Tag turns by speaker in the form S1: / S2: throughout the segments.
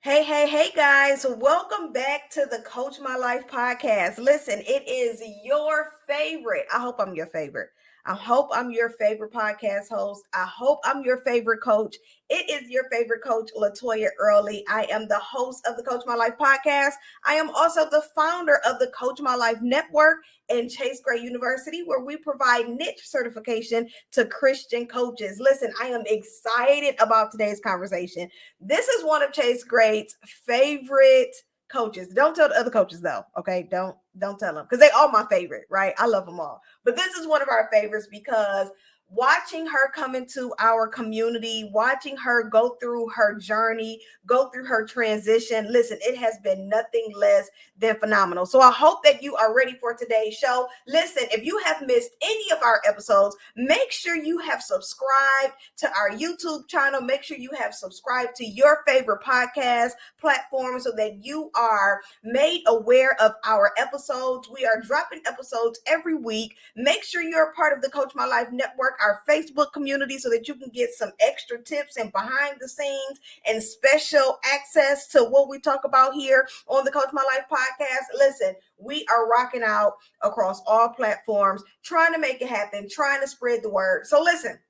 S1: Hey, guys. Welcome back to the Coach My Life podcast. Listen, it is your favorite. I hope I'm your favorite. I hope I'm your favorite podcast host. I hope I'm your favorite coach. It is your favorite coach, Latoya Early. I am the host of the Coach My Life podcast. I am also the founder of the Coach My Life Network and Chase Gray University, where we provide niche certification to Christian coaches. Listen, I am excited about today's conversation. This is one of Chase Gray's favorite coaches. Don't tell the other coaches though. Okay, don't tell them because they all my favorite, right? I love them all. But this is one of our favorites because watching her come into our community, watching her go through her journey, go through her transition. Listen, it has been nothing less than phenomenal. So I hope that you are ready for today's show. Listen, if you have missed any of our episodes, make sure you have subscribed to our YouTube channel. Make sure you have subscribed to your favorite podcast platform so that you are made aware of our episodes. We are dropping episodes every week. Make sure you're a part of the Coach My Life Network, our Facebook community, so that you can get some extra tips and behind the scenes and special access to what we talk about here on the Coach My Life podcast. Listen, we are rocking out across all platforms, trying to make it happen, trying to spread the word. So listen,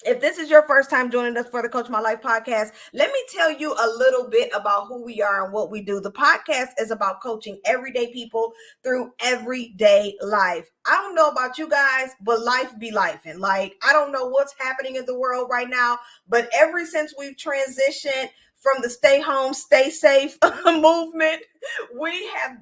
S1: if this is your first time joining us for the Coach My Life podcast, let me tell you a little bit about who we are and what we do. The podcast is about coaching everyday people through everyday life. I don't know about you guys, but life be life. And I don't know what's happening in the world right now, but ever since we've transitioned from the stay home, stay safe movement,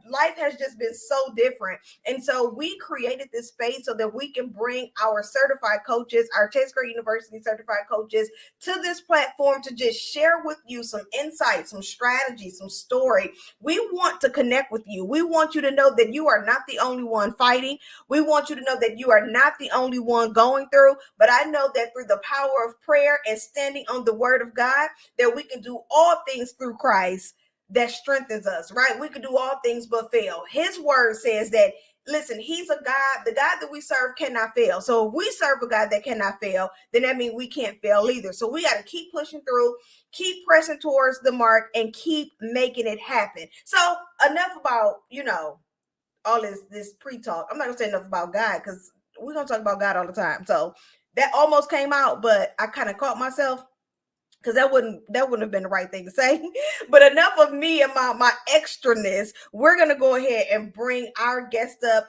S1: life has just been so different. And so we created this space so that we can bring our certified coaches, our Chase Gray University certified coaches, to this platform to just share with you some insights, some strategy, some story. We want to connect with you. We want you to know that you are not the only one fighting. We want you to know that you are not the only one going through, but I know that through the power of prayer and standing on the word of God, that we can do all things through Christ that strengthens us, right? We can do all things but fail. His word says that, listen, he's a God, the God that we serve cannot fail. So if we serve a God that cannot fail, then that means we can't fail either. So we got to keep pushing through, keep pressing towards the mark, and keep making it happen. So enough about, all this pre-talk. I'm not gonna say enough about God because we're gonna talk about God all the time. So that almost came out, but I kind of caught myself because that wouldn't have been the right thing to say. But enough of me and my extraness. We're gonna go ahead and bring our guest up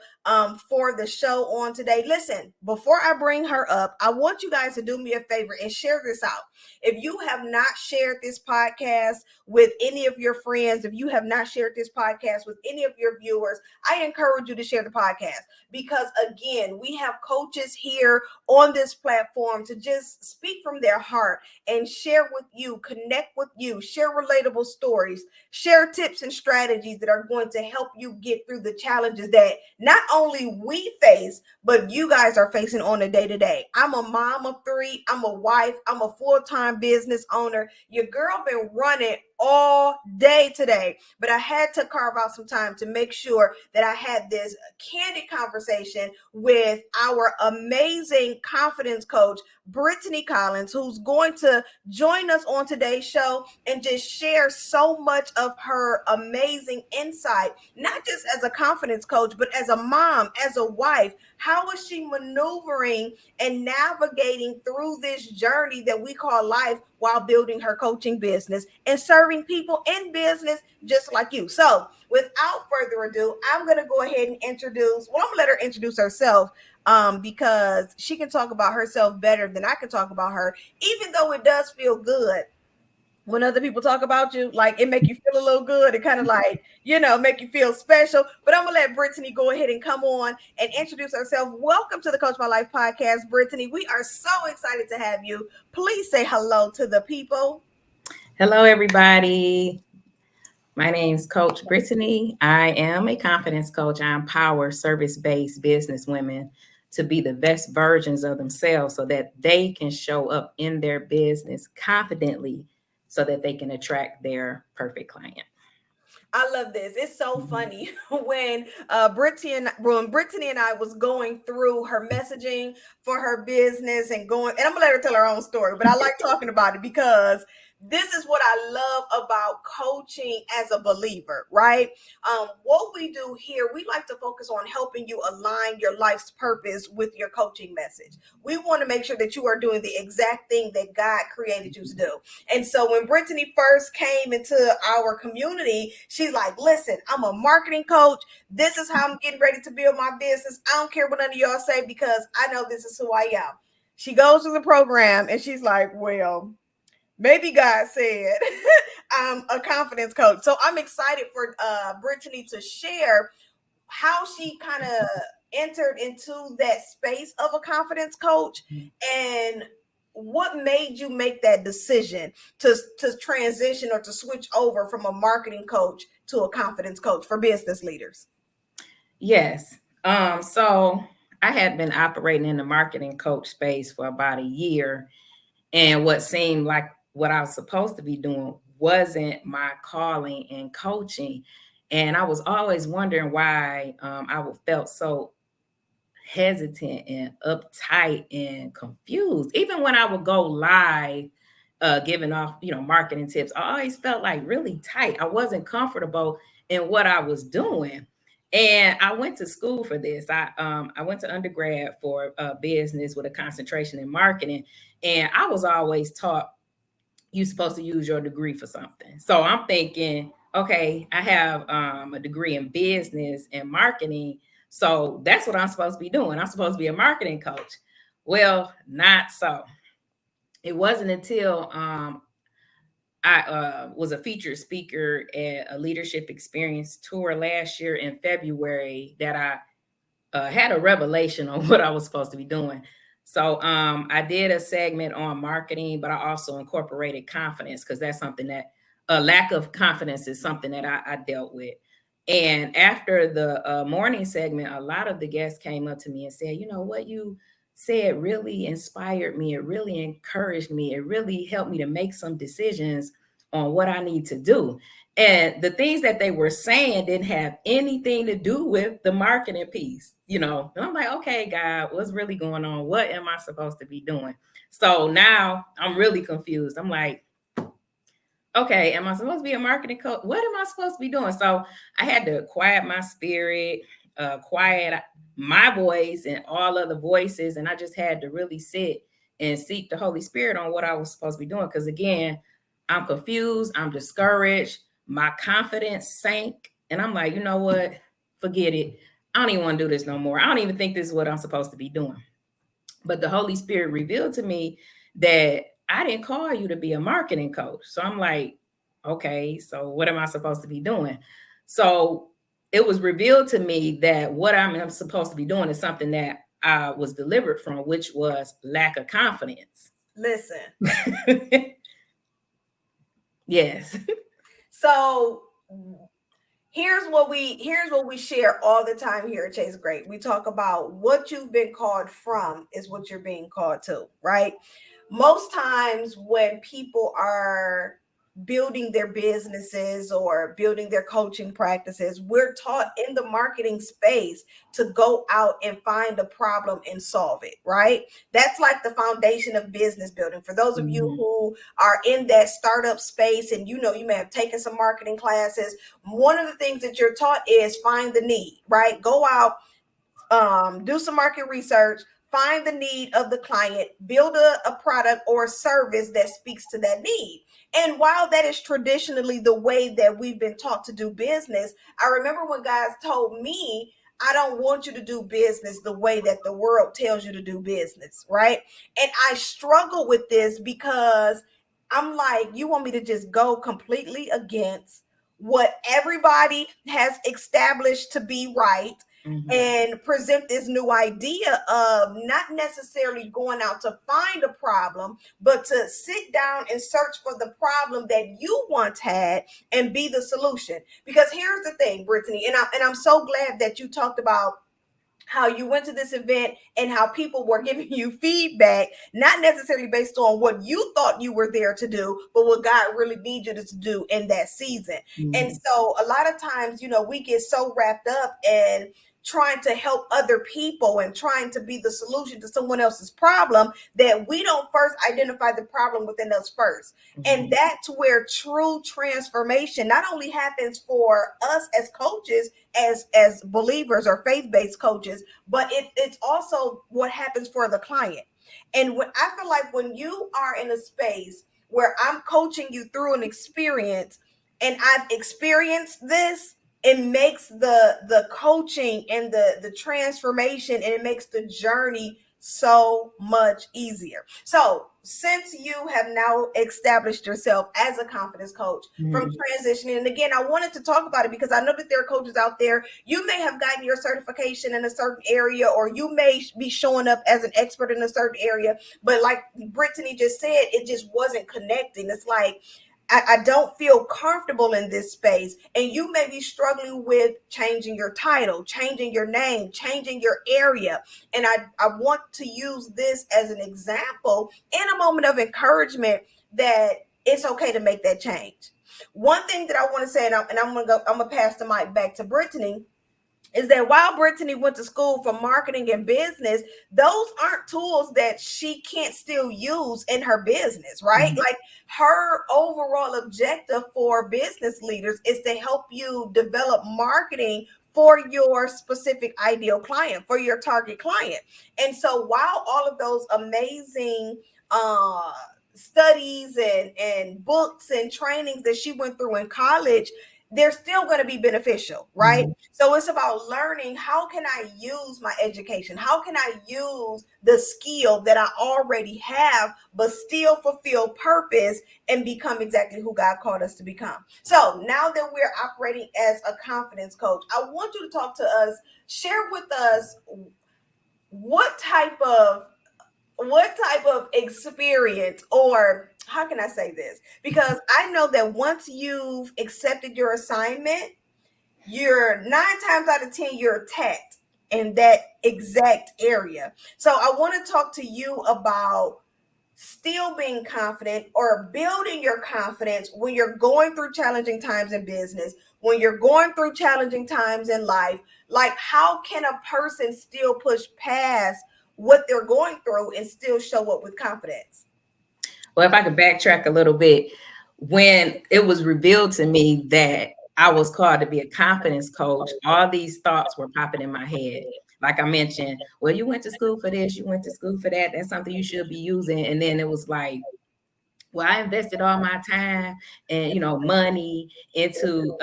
S1: for the show on today. Listen, before I bring her up, I want you guys to do me a favor and share this out. If you have not shared this podcast with any of your friends, if you have not shared this podcast with any of your viewers, I encourage you to share the podcast because, again, we have coaches here on this platform to just speak from their heart and share with you, connect with you, share relatable stories, share tips and strategies that are going to help you get through the challenges that not only we face, but you guys are facing on a day-to-day. I'm a mom of 3. I'm a wife. I'm a full-time business owner. Your girl been running all day today, but I had to carve out some time to make sure that I had this candid conversation with our amazing confidence coach, Brittany Collins, who's going to join us on today's show and just share so much of her amazing insight, not just as a confidence coach, but as a mom, as a wife. How is she maneuvering and navigating through this journey that we call life while building her coaching business and serving people in business just like you? So without further ado, I'm going to go ahead and I'm going to let her introduce herself because she can talk about herself better than I can talk about her, even though it does feel good when other people talk about you. Like, it make you feel a little good. It kind of make you feel special. But I'm gonna let Brittany go ahead and come on and introduce herself. Welcome to the Coach My Life podcast, Brittany. We are so excited to have you. Please say hello to the people.
S2: Hello, everybody. My name is Coach Brittany. I am a confidence coach. I empower service-based business women to be the best versions of themselves so that they can show up in their business confidently so that they can attract their perfect client.
S1: I love this. It's so funny when Brittany and I was going through her messaging for her business and I'm gonna let her tell her own story, but I like talking about it because this is what I love about coaching as a believer, right? What we do here, we like to focus on helping you align your life's purpose with your coaching message. We want to make sure that you are doing the exact thing that God created you to do. And so when Brittany first came into our community, she's like, listen, I'm a marketing coach. This is how I'm getting ready to build my business. I don't care what none of y'all say because I know this is who I am. She goes to the program and she's like, well, maybe God said I'm a confidence coach. So I'm excited for Brittany to share how she kind of entered into that space of a confidence coach and what made you make that decision to transition or to switch over from a marketing coach to a confidence coach for business leaders.
S2: Yes. So I had been operating in the marketing coach space for about a year, and what seemed like what I was supposed to be doing wasn't my calling in coaching. And I was always wondering why I felt so hesitant and uptight and confused. Even when I would go live, giving off, marketing tips, I always felt like really tight. I wasn't comfortable in what I was doing. And I went to school for this. I went to undergrad for business with a concentration in marketing. And I was always taught you're supposed to use your degree for something. So I'm thinking, okay, I have a degree in business and marketing. So that's what I'm supposed to be doing. I'm supposed to be a marketing coach. Well, not so. It wasn't until I was a featured speaker at a leadership experience tour last year in February that I had a revelation on what I was supposed to be doing. So I did a segment on marketing, but I also incorporated confidence because that's something that a lack of confidence is something that I dealt with. And after the morning segment, a lot of the guests came up to me and said, you know, what you said really inspired me. It really encouraged me. It really helped me to make some decisions on what I need to do. And the things that they were saying didn't have anything to do with the marketing piece, And I'm like, okay, God, what's really going on? What am I supposed to be doing? So now I'm really confused. I'm like, okay, am I supposed to be a marketing coach? What am I supposed to be doing? So I had to quiet my spirit, quiet my voice and all other voices. And I just had to really sit and seek the Holy Spirit on what I was supposed to be doing. Because again, I'm confused. I'm discouraged. My confidence sank. And I'm like, you know what? Forget it. I don't even want to do this no more. I don't even think this is what I'm supposed to be doing. But the Holy Spirit revealed to me that I didn't call you to be a marketing coach. So I'm like, okay, so what am I supposed to be doing? So it was revealed to me that what I'm supposed to be doing is something that I was delivered from, which was lack of confidence.
S1: Listen.
S2: Yes.
S1: So here's what we share all the time here at Chase Great. We talk about what you've been called from is what you're being called to, right? Most times when people are building their businesses or building their coaching practices, we're taught in the marketing space to go out and find a problem and solve it, right? That's like the foundation of business building. For those of you who are in that startup space and you may have taken some marketing classes, one of the things that you're taught is find the need, right? Go out, do some market research, find the need of the client, build a product or a service that speaks to that need. And while that is traditionally the way that we've been taught to do business, I remember when guys told me, I don't want you to do business the way that the world tells you to do business, right? And I struggle with this because I'm like, you want me to just go completely against what everybody has established to be right, and present this new idea of not necessarily going out to find a problem, but to sit down and search for the problem that you once had and be the solution. Because here's the thing, Brittany, and I'm so glad that you talked about how you went to this event and how people were giving you feedback, not necessarily based on what you thought you were there to do, but what God really needs you to do in that season. And so a lot of times, we get so wrapped up in trying to help other people and trying to be the solution to someone else's problem, that we don't first identify the problem within us first. And that's where true transformation not only happens for us as coaches, as believers or faith-based coaches, but it's also what happens for the client. And when I feel like when you are in a space where I'm coaching you through an experience and I've experienced this, it makes the coaching and the transformation, and it makes the journey so much easier. So since you have now established yourself as a confidence coach from transitioning, and again, I wanted to talk about it because I know that there are coaches out there. You may have gotten your certification in a certain area, or you may be showing up as an expert in a certain area, but like Brittany just said, it just wasn't connecting. It's like, I don't feel comfortable in this space. And you may be struggling with changing your title, changing your name, changing your area. And I want to use this as an example in a moment of encouragement that it's okay to make that change. One thing that I want to say, and I'm gonna pass the mic back to Brittany, is that while Brittany went to school for marketing and business, those aren't tools that she can't still use in her business, right? Like, her overall objective for business leaders is to help you develop marketing for your specific ideal client, for your target client. And so while all of those amazing studies and books and trainings that she went through in college, they're still going to be beneficial, right? So it's about learning, how can I use my education? How can I use the skill that I already have, but still fulfill purpose and become exactly who God called us to become? So now that we're operating as a confidence coach, I want you to talk to us, share with us what type of experience, or how can I say this? Because I know that once you've accepted your assignment, you're 9 times out of 10, you're attacked in that exact area. So I want to talk to you about still being confident, or building your confidence when you're going through challenging times in business, when you're going through challenging times in life. Like, how can a person still push past what they're going through and still show up with confidence?
S2: Well, if I could backtrack a little bit, when it was revealed to me that I was called to be a confidence coach, all these thoughts were popping in my head. Like I mentioned, well, you went to school for this, you went to school for that. That's something you should be using. And then it was like, well, I invested all my time and money into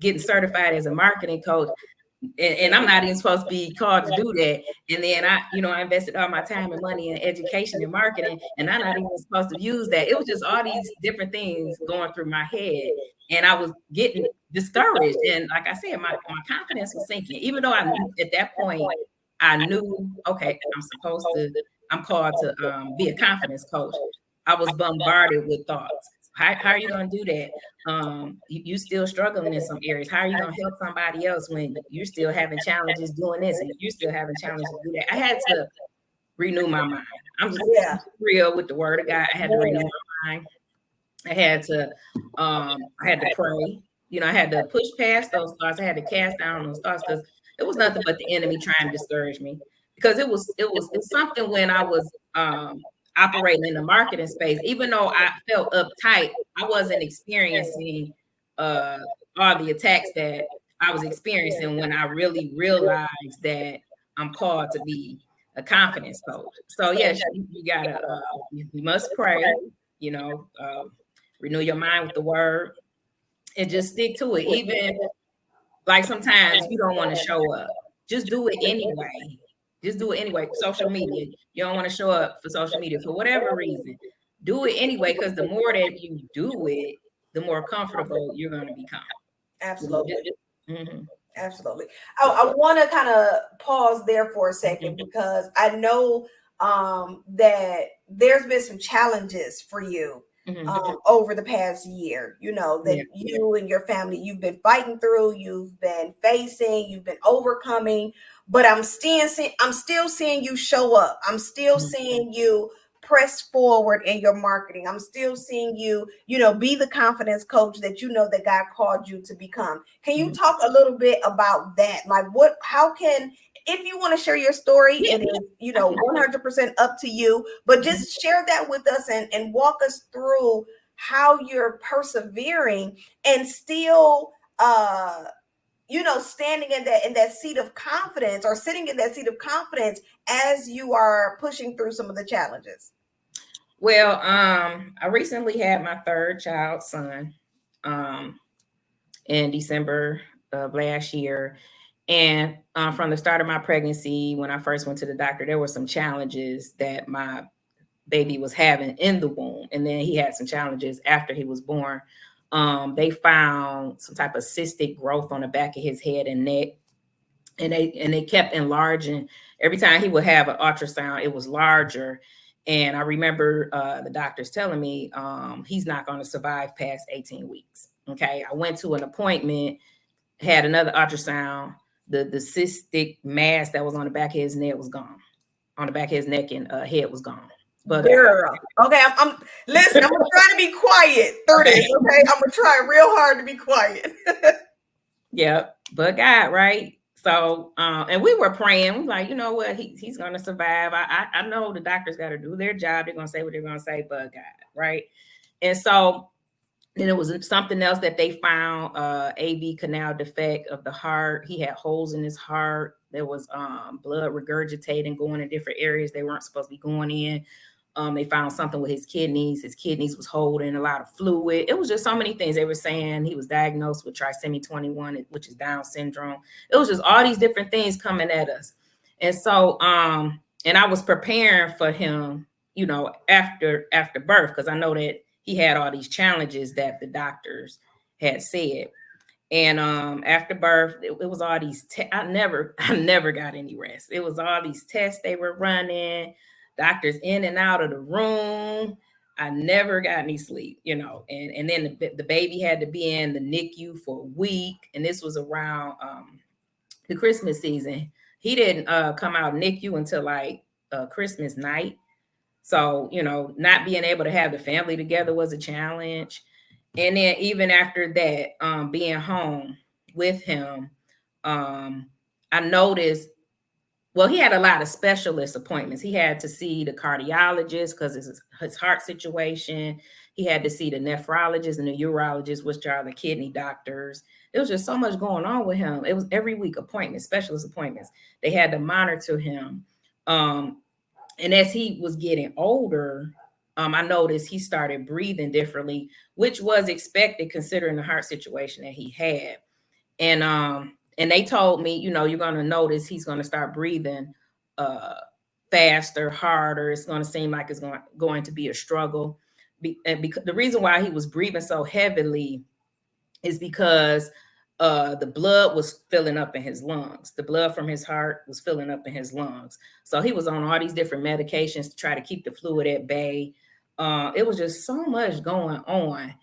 S2: getting certified as a marketing coach. And I'm not even supposed to be called to do that. And then I invested all my time and money in education and marketing, and I'm not even supposed to use that. It was just all these different things going through my head, and I was getting discouraged. And like I said, my confidence was sinking, even though I knew at that point, I knew, okay, I'm called to be a confidence coach. I was bombarded with thoughts. How are you going to do that? You still struggling in some areas. How are you going to help somebody else when you're still having challenges doing this and you're still having challenges to do that? I had to renew my mind. I'm just real with the word of God. I had to renew my mind. I had to pray. I had to push past those thoughts. I had to cast down those thoughts, because it was nothing but the enemy trying to discourage me. Because it's something when I was operating in the marketing space, even though I felt uptight, I wasn't experiencing all the attacks that I was experiencing when I really realized that I'm called to be a confidence coach. So yes, you gotta you must pray, renew your mind with the word, and just stick to it. Even like sometimes you don't want to show up, just do it anyway. Just do it anyway. Social media, you don't want to show up for social media for whatever reason. Do it anyway, because the more that you do it, the more comfortable you're going to become.
S1: Absolutely. Absolutely. I want to kind of pause there for a second, because I know that there's been some challenges for you over the past year, that you and your family, you've been fighting through, you've been facing, you've been overcoming. But I'm still seeing you show up. I'm still seeing you press forward in your marketing. I'm still seeing you, be the confidence coach that that God called you to become. Can you talk a little bit about that? Like how can, if you want to share your story,
S2: Yeah,
S1: it is, 100% up to you, but just share that with us and walk us through how you're persevering and still, standing in that seat of confidence, or sitting in that seat of confidence as you are pushing through some of the challenges.
S2: Well, I recently had my third child, son, in December of last year. And from the start of my pregnancy, when I first went to the doctor, there were some challenges that my baby was having in the womb. And then he had some challenges after he was born. They found some type of cystic growth on the back of his head and neck. And they kept enlarging. Every time he would have an ultrasound, it was larger. And I remember the doctors telling me he's not going to survive past 18 weeks. Okay. I went to an appointment, had another ultrasound. The cystic mass that was on the back of his neck was gone. On the back of his neck and head was gone. Bug out.
S1: Girl, okay, I'm listen. I'm gonna try to be quiet through this. Okay, I'm gonna try real hard to be quiet.
S2: Yeah, bug out, right? So, and we were praying. We were like, you know what? He's going to survive. I know the doctors got to do their job. They're going to say what they're going to say, bug out, right? And so then it was something else that they found, AV canal defect of the heart. He had holes in his heart. There was blood regurgitating, going in different areas they weren't supposed to be going in. They found something with his kidneys. His kidneys was holding a lot of fluid. It was just so many things. They were saying he was diagnosed with trisomy 21, which is Down syndrome. It was just all these different things coming at us. And so, and I was preparing for him, after birth, because I know that he had all these challenges that the doctors had said. And after birth, it was all these. I never got any rest. It was all these tests they were running, doctors in and out of the room. I never got any sleep, And then the baby had to be in the NICU for a week, and this was around the Christmas season. He didn't come out NICU until like Christmas night. So, not being able to have the family together was a challenge. And then even after that, being home with him, I noticed, well, he had a lot of specialist appointments. He had to see the cardiologist because it's his heart situation. He had to see the nephrologist and the urologist, which are the kidney doctors. There was just so much going on with him. It was every week appointments, specialist appointments. They had to monitor him. And as he was getting older, I noticed he started breathing differently, which was expected considering the heart situation that he had. And they told me, you're going to notice he's going to start breathing faster, harder. It's going to seem like it's going to be a struggle. Because the reason why he was breathing so heavily is because the blood was filling up in his lungs. The blood from his heart was filling up in his lungs. So he was on all these different medications to try to keep the fluid at bay. It was just so much going on.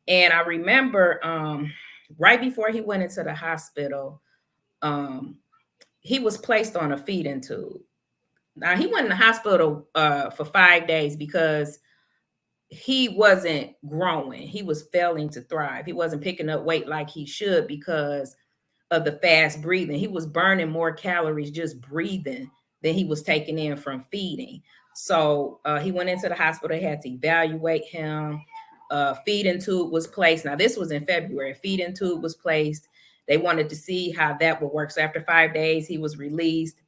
S2: And I remember right before he went into the hospital, he was placed on a feeding tube. Now, he went in the hospital for 5 days because he wasn't growing. He was failing to thrive. He wasn't picking up weight like he should because of the fast breathing. He was burning more calories just breathing than he was taking in from feeding. So he went into the hospital. They had to evaluate him. Feeding tube was placed. Now, this was in February. Feeding tube was placed. They wanted to see how that would work. So after 5 days, he was released.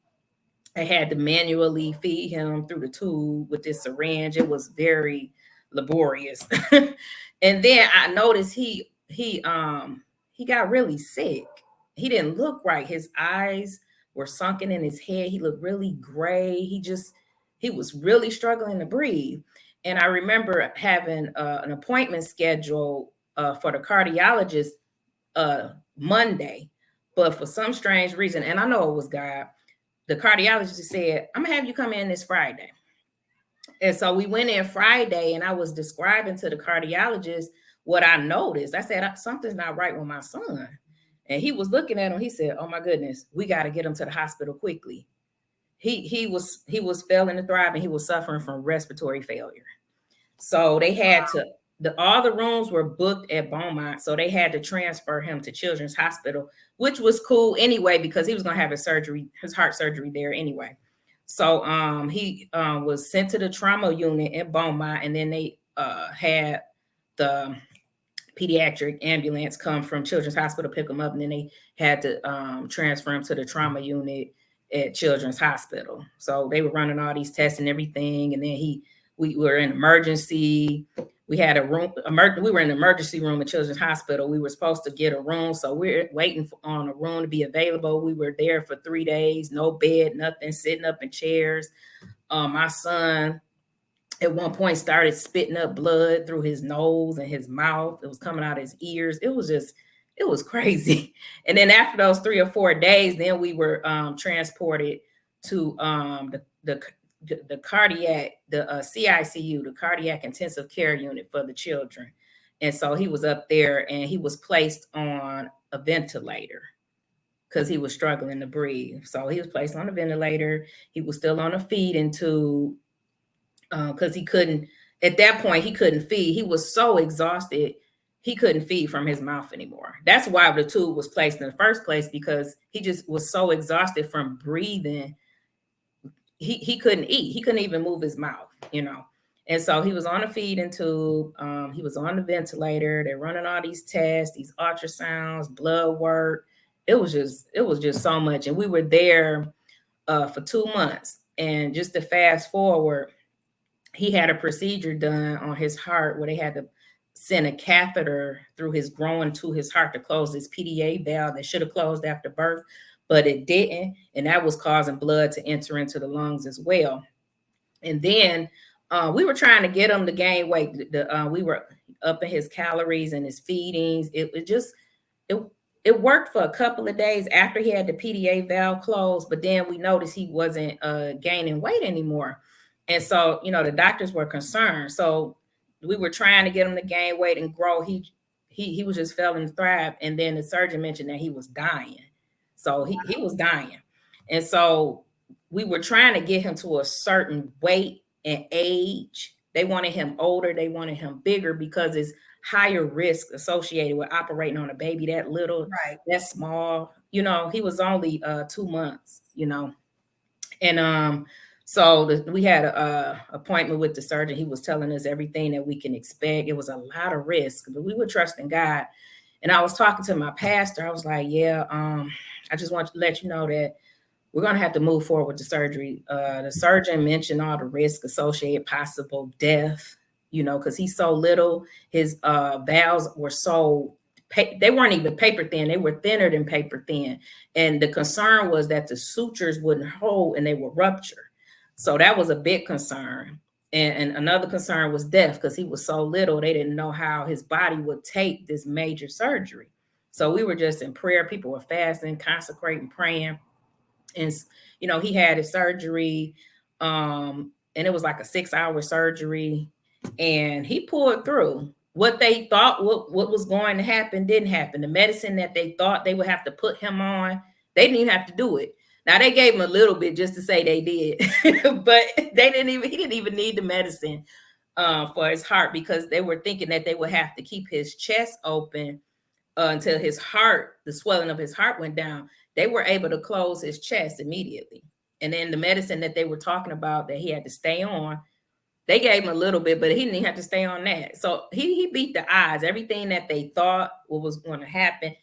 S2: I had to manually feed him through the tube with this syringe. It was very laborious. And then I noticed he got really sick. He didn't look right. His eyes were sunken in his head. He looked really gray. He was really struggling to breathe. And I remember having an appointment scheduled for the cardiologist Monday, but for some strange reason, and I know it was God, the cardiologist said, I'm gonna have you come in this Friday. And so we went in Friday, and I was describing to the cardiologist what I noticed. I said, something's not right with my son. And he was looking at him. He said, oh my goodness, we got to get him to the hospital quickly. he was failing to thrive, and he was suffering from respiratory failure. So they had to all the rooms were booked at Beaumont, so they had to transfer him to Children's Hospital, which was cool anyway because he was gonna have his heart surgery there anyway. So he was sent to the trauma unit in Beaumont, and then they had the pediatric ambulance come from Children's Hospital, pick him up, and then they had to transfer him to the trauma unit at Children's Hospital. So they were running all these tests and everything, and then we were in emergency. We had a room. We were in the emergency room at Children's Hospital. We were supposed to get a room, so we're waiting on a room to be available. We were there for 3 days, no bed, nothing, sitting up in chairs. My son at one point started spitting up blood through his nose and his mouth. It was coming out his ears. It was crazy. And then after those 3 or 4 days, then we were transported to the cardiac, the CICU, the cardiac intensive care unit for the children. And so he was up there, and he was placed on a ventilator because he was struggling to breathe. So he was placed on a ventilator. He was still on a feeding tube because he couldn't, at that point, he couldn't feed. He was so exhausted, he couldn't feed from his mouth anymore. That's why the tube was placed in the first place, because he just was so exhausted from breathing. He couldn't eat. He couldn't even move his mouth, you know. And so he was on a feeding tube. He was on the ventilator. They're running all these tests, these ultrasounds, blood work. It was just so much. And we were there for 2 months. And just to fast forward, he had a procedure done on his heart where they had to send a catheter through his groin to his heart to close his PDA valve that should have closed after birth, but it didn't. And that was causing blood to enter into the lungs as well. And then we were trying to get him to gain weight. We were upping his calories and his feedings. It worked for a couple of days after he had the PDA valve closed, but then we noticed he wasn't gaining weight anymore. And so, you know, the doctors were concerned. So we were trying to get him to gain weight and grow. He was just failing to thrive. And then the surgeon mentioned that he was dying. So he was dying. And so we were trying to get him to a certain weight and age. They wanted him older. They wanted him bigger because it's higher risk associated with operating on a baby that little,
S1: Right.
S2: that small. You know, he was only 2 months, you know. And so we had a appointment with the surgeon. He was telling us everything that we can expect. It was a lot of risk, but we were trusting God. And I was talking to my pastor. I was like, yeah, I just want to let you know that we're going to have to move forward with the surgery. The surgeon mentioned all the risk associated, possible death, you know, because he's so little. His valves were so, they weren't even paper thin. They were thinner than paper thin. And the concern was that the sutures wouldn't hold and they would rupture. So that was a big concern. And another concern was death, because he was so little, they didn't know how his body would take this major surgery. So we were just in prayer. People were fasting, consecrating, praying. And, you know, he had his surgery, and it was like a 6-hour surgery, and he pulled through. What they thought what was going to happen didn't happen. The medicine that they thought they would have to put him on, they didn't even have to do it. Now they gave him a little bit just to say they did, but he didn't even need the medicine for his heart, because they were thinking that they would have to keep his chest open until his heart, the swelling of his heart went down. They were able to close his chest immediately. And then the medicine that they were talking about that he had to stay on, they gave him a little bit, but he didn't have to stay on that. So he beat the odds. Everything that they thought was going to happen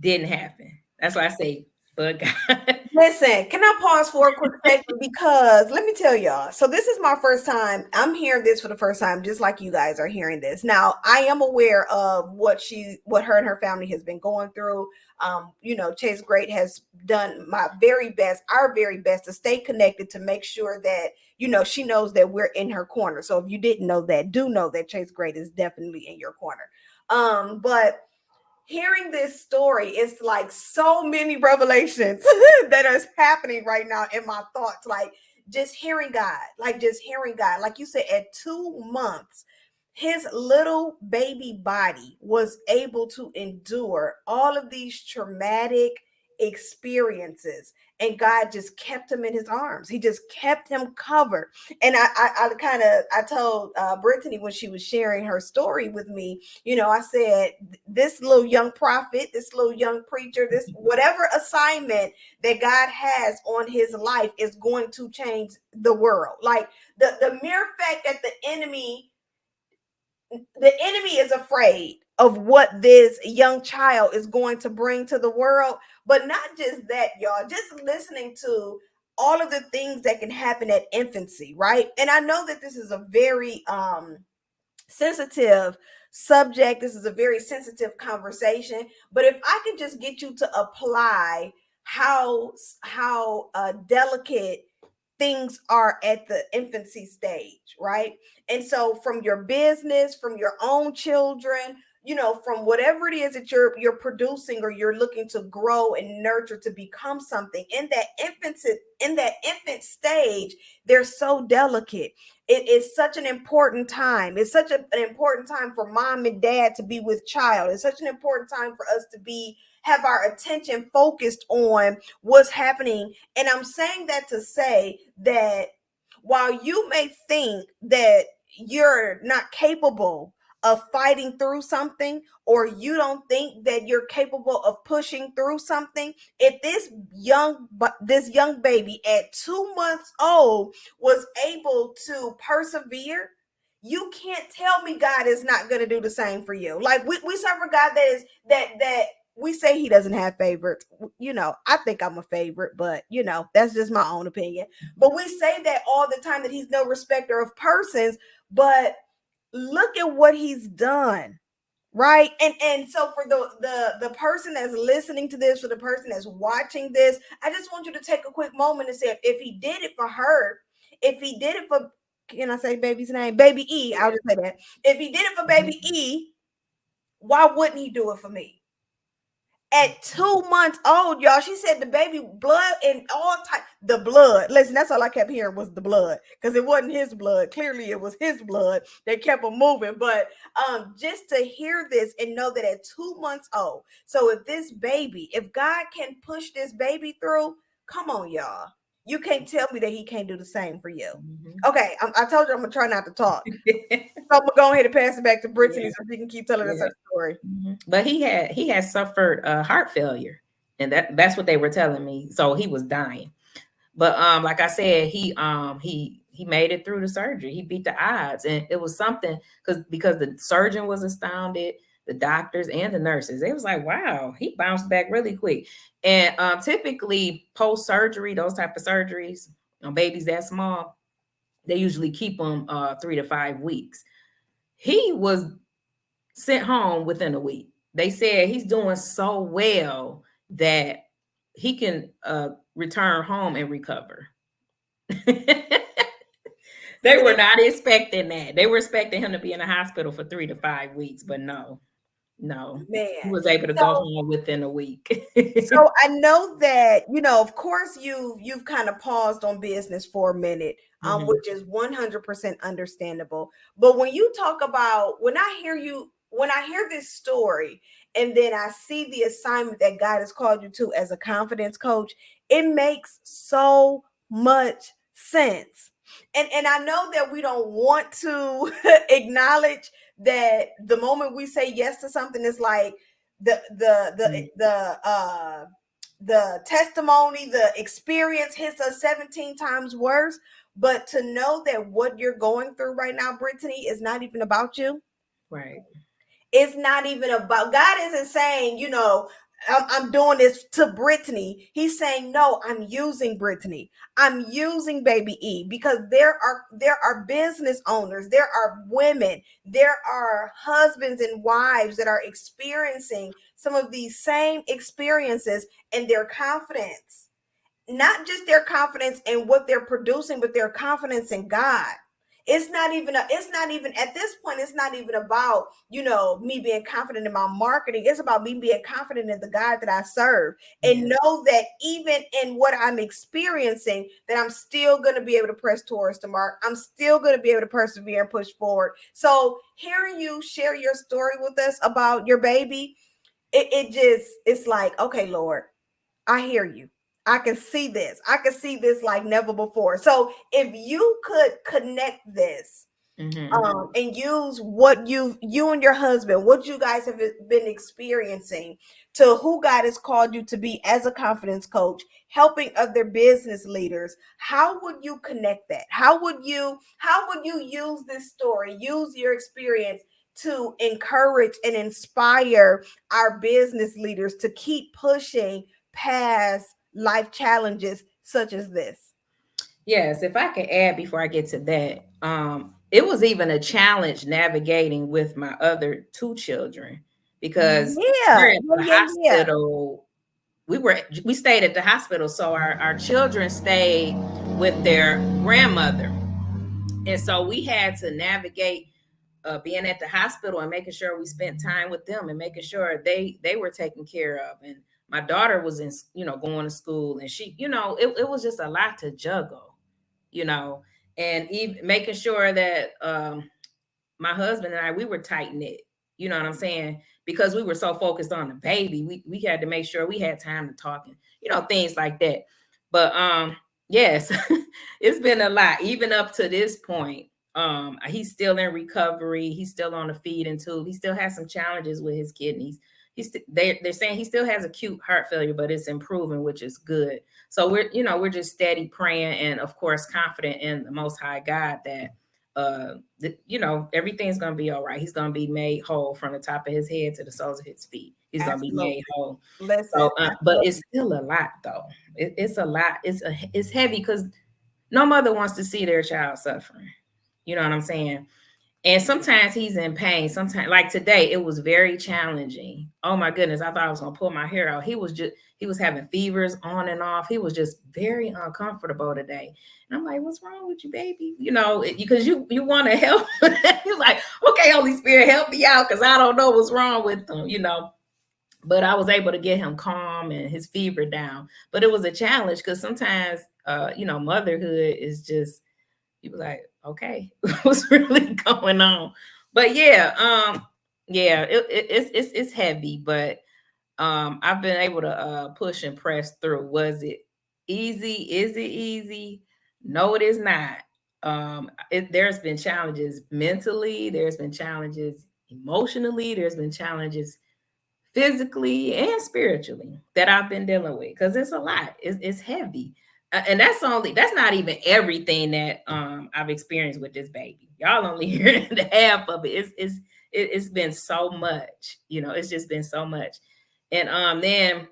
S2: didn't happen. That's why I say, but God.
S1: Listen, can I pause for a quick second? Because let me tell y'all. So this is my first time. I'm hearing this for the first time, just like you guys are hearing this. Now, I am aware of what her and her family has been going through. You know, Chase Great has done our very best to stay connected, to make sure that, you know, she knows that we're in her corner. So if you didn't know that, do know that Chase Great is definitely in your corner. But hearing this story, it's like so many revelations that are happening right now in my thoughts. Like just hearing God, like you said, at 2 months, his little baby body was able to endure all of these traumatic experiences, and God just kept him in his arms. He just kept him covered. And I told Brittany when she was sharing her story with me, I said, this little young prophet, this little young preacher, this whatever assignment that God has on his life is going to change the world. Like the mere fact that the enemy is afraid of what this young child is going to bring to the world. But not just that, y'all, just listening to all of the things that can happen at infancy, right? And I know that this is a very sensitive subject. This is a very sensitive conversation. But if I could just get you to apply how delicate things are at the infancy stage, right? And so from your business, from your own children, from whatever it is that you're producing or you're looking to grow and nurture to become something in that infant stage, they're so delicate. It is such an important time. It's such an important time for mom and dad to be with child. It's such an important time for us to have our attention focused on what's happening. And I'm saying that to say that while you may think that you're not capable of fighting through something, or you don't think that you're capable of pushing through something, if this young baby at 2 months old was able to persevere, you can't tell me God is not going to do the same for you. Like we serve a God that is that we say he doesn't have favorites. I think I'm a favorite, but that's just my own opinion. But we say that all the time, that he's no respecter of persons. But look at what he's done, right? And so for the person that's listening to this, for the person that's watching this, I just want you to take a quick moment and say, if he did it for her, if he did it for, can I say baby's name? Baby E. I'll just say that. If he did it for baby E, why wouldn't he do it for me? At 2 months old, y'all, she said the baby blood and all type, the blood. Listen, that's all I kept hearing was the blood, because it wasn't his blood. Clearly, it was his blood that kept him moving. But just to hear this and know that at 2 months old, so if God can push this baby through, come on, y'all. You can't tell me that he can't do the same for you. Okay, I told you I'm gonna try not to talk. So I'm gonna go ahead and pass it back to Brittany,
S2: Yeah.
S1: so she can keep telling us
S2: Yeah.
S1: her story.
S2: But he had suffered heart failure, and that's what they were telling me. So he was dying. But like I said, he made it through the surgery. He beat the odds, and it was something because the surgeon was astounded, the doctors and the nurses. It was like, wow, he bounced back really quick. And typically post surgery, those type of surgeries on babies that small, they usually keep them 3 to 5 weeks. He was sent home within a week. They said he's doing so well that he can return home and recover. They were not expecting that. They were expecting him to be in the hospital for 3 to 5 weeks, but no, he
S1: Man.
S2: was able to go
S1: So
S2: home within a week.
S1: So I know that, of course you've kind of paused on business for a minute,
S2: Mhm.
S1: which is 100% understandable. But when I hear this story, and then I see the assignment that God has called you to as a confidence coach, it makes so much sense. And I know that we don't want to acknowledge that the moment we say yes to something, is like the the the
S2: Mm.
S1: the uh the testimony, the experience hits us 17 times worse. But to know that what you're going through right now, Brittany, is not even about you.
S2: Right.
S1: It's not even about, God isn't saying, I'm doing this to Brittany. He's saying, no, I'm using Brittany. I'm using baby E, because there are business owners, there are women, there are husbands and wives that are experiencing some of these same experiences, and their confidence, not just their confidence in what they're producing, but their confidence in God. It's not even at this point, it's not even about, me being confident in my marketing. It's about me being confident in the God that I serve, and
S2: Yeah.
S1: know that even in what I'm experiencing, that I'm still going to be able to press towards the mark. I'm still going to be able to persevere and push forward. So hearing you share your story with us about your baby, it's like, okay, Lord, I hear you. I can see this. I can see this like never before. So if you could connect this and use what you and your husband, what you guys have been experiencing, to who God has called you to be as a confidence coach, helping other business leaders, how would you connect that? How would you use this story, use your experience to encourage and inspire our business leaders to keep pushing past life challenges such as this?
S2: Yes, if I could add before I get to that, it was even a challenge navigating with my other two children because
S1: Yeah,
S2: we're at the
S1: yeah, yeah.
S2: hospital. We stayed at the hospital, so our children stayed with their grandmother, and so we had to navigate being at the hospital and making sure we spent time with them and making sure they were taken care of. And my daughter was in, going to school, and she, it was just a lot to juggle, you know, and even making sure that my husband and I, we were tight knit. You know what I'm saying? Because we were so focused on the baby, we had to make sure we had time to talk and things like that. But yes, it's been a lot, even up to this point. He's still in recovery. He's still on the feeding tube. He still has some challenges with his kidneys. They're saying he still has acute heart failure, but it's improving, which is good. So we're just steady praying and of course confident in the Most High God that everything's gonna be all right. He's gonna be made whole from the top of his head to the soles of his feet. He's gonna be made
S1: Absolutely.
S2: whole.
S1: Listen,
S2: So, but it's
S1: absolutely.
S2: still a lot, though. It's a lot. It's heavy because no mother wants to see their child suffering. You know what I'm saying? And sometimes he's in pain. Sometimes, like today, it was very challenging. Oh my goodness, I thought I was gonna pull my hair out. He was having fevers on and off. He was just very uncomfortable today. And I'm like, what's wrong with you, baby? Because you want to help. He's like, okay, Holy Spirit, help me out because I don't know what's wrong with him. But I was able to get him calm and his fever down. But it was a challenge because sometimes, motherhood is just, you was like, okay, what's really going on? But yeah, it's heavy, but I've been able to push and press through. Was it easy? Is it easy? No, it is not. There's been challenges mentally, there's been challenges emotionally, there's been challenges physically and spiritually that I've been dealing with because it's a lot. It's heavy. And that's not even everything that I've experienced with this baby. Y'all only hearing the half of it. It's been so much, it's just been so much. And then